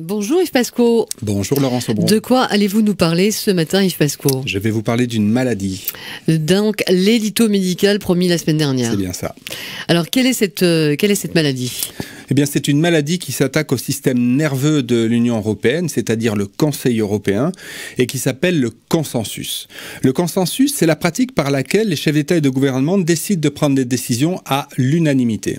Bonjour Yves Pasco. Bonjour Laurence Aubron. De quoi allez-vous nous parler ce matin Yves Pasco? Je vais vous parler d'une maladie. Donc l'édito médical promis la semaine dernière. C'est bien ça. Alors quelle est cette maladie? Eh bien, c'est une maladie qui s'attaque au système nerveux de l'Union européenne, c'est-à-dire le Conseil européen, et qui s'appelle le consensus. Le consensus, c'est la pratique par laquelle les chefs d'État et de gouvernement décident de prendre des décisions à l'unanimité.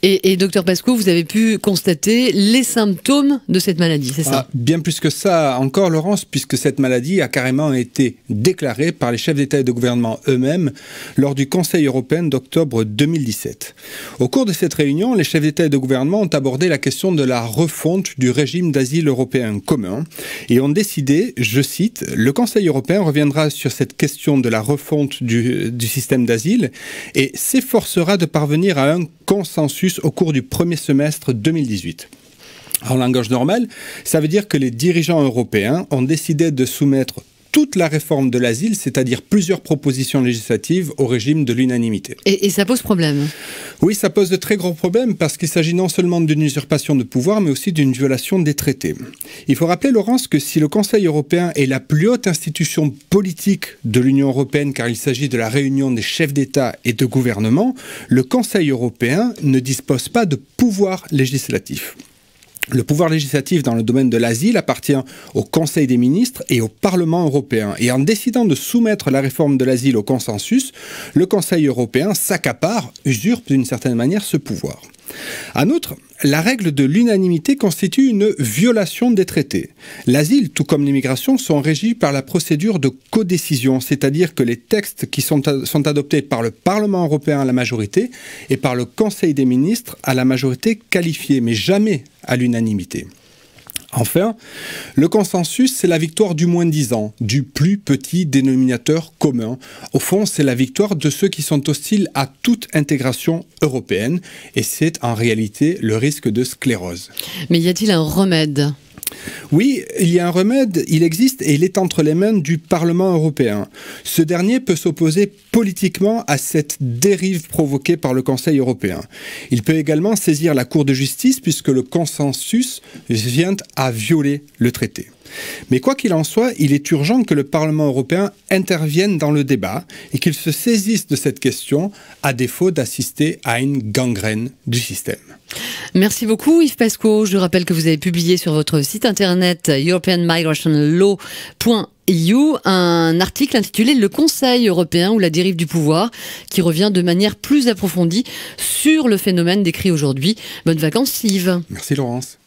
Et docteur Pasco, vous avez pu constater les symptômes de cette maladie, c'est ça? Bien plus que ça encore, Laurence, puisque cette maladie a carrément été déclarée par les chefs d'État et de gouvernement eux-mêmes lors du Conseil européen d'octobre 2017. Au cours de cette réunion, les chefs d'État et de gouvernement ont abordé la question de la refonte du régime d'asile européen commun et ont décidé, je cite, « Le Conseil européen reviendra sur cette question de la refonte du système d'asile et s'efforcera de parvenir à un consensus au cours du premier semestre 2018. » En langage normal, ça veut dire que les dirigeants européens ont décidé de soumettre toute la réforme de l'asile, c'est-à-dire plusieurs propositions législatives, au régime de l'unanimité. Et ça pose problème? Oui, ça pose de très gros problèmes parce qu'il s'agit non seulement d'une usurpation de pouvoir, mais aussi d'une violation des traités. Il faut rappeler, Laurence, que si le Conseil européen est la plus haute institution politique de l'Union européenne, car il s'agit de la réunion des chefs d'État et de gouvernement, le Conseil européen ne dispose pas de pouvoir législatif. Le pouvoir législatif dans le domaine de l'asile appartient au Conseil des ministres et au Parlement européen. Et en décidant de soumettre la réforme de l'asile au consensus, le Conseil européen s'accapare, usurpe d'une certaine manière ce pouvoir. En outre, la règle de l'unanimité constitue une violation des traités. L'asile, tout comme l'immigration, sont régis par la procédure de codécision, c'est-à-dire que les textes qui sont adoptés par le Parlement européen à la majorité et par le Conseil des ministres à la majorité qualifiée, mais jamais à l'unanimité. Enfin, le consensus, c'est la victoire du moins-disant, du plus petit dénominateur commun. Au fond, c'est la victoire de ceux qui sont hostiles à toute intégration européenne. Et c'est en réalité le risque de sclérose. Mais y a-t-il un remède ? Oui, il y a un remède, il existe et il est entre les mains du Parlement européen. Ce dernier peut s'opposer politiquement à cette dérive provoquée par le Conseil européen. Il peut également saisir la Cour de justice puisque le consensus vient à violer le traité. Mais quoi qu'il en soit, il est urgent que le Parlement européen intervienne dans le débat et qu'il se saisisse de cette question à défaut d'assister à une gangrène du système. Merci beaucoup Yves Pasco. Je rappelle que vous avez publié sur votre site internet europeanmigrationlaw.eu un article intitulé « Le Conseil européen ou la dérive du pouvoir » qui revient de manière plus approfondie sur le phénomène décrit aujourd'hui. Bonnes vacances Yves. Merci Laurence.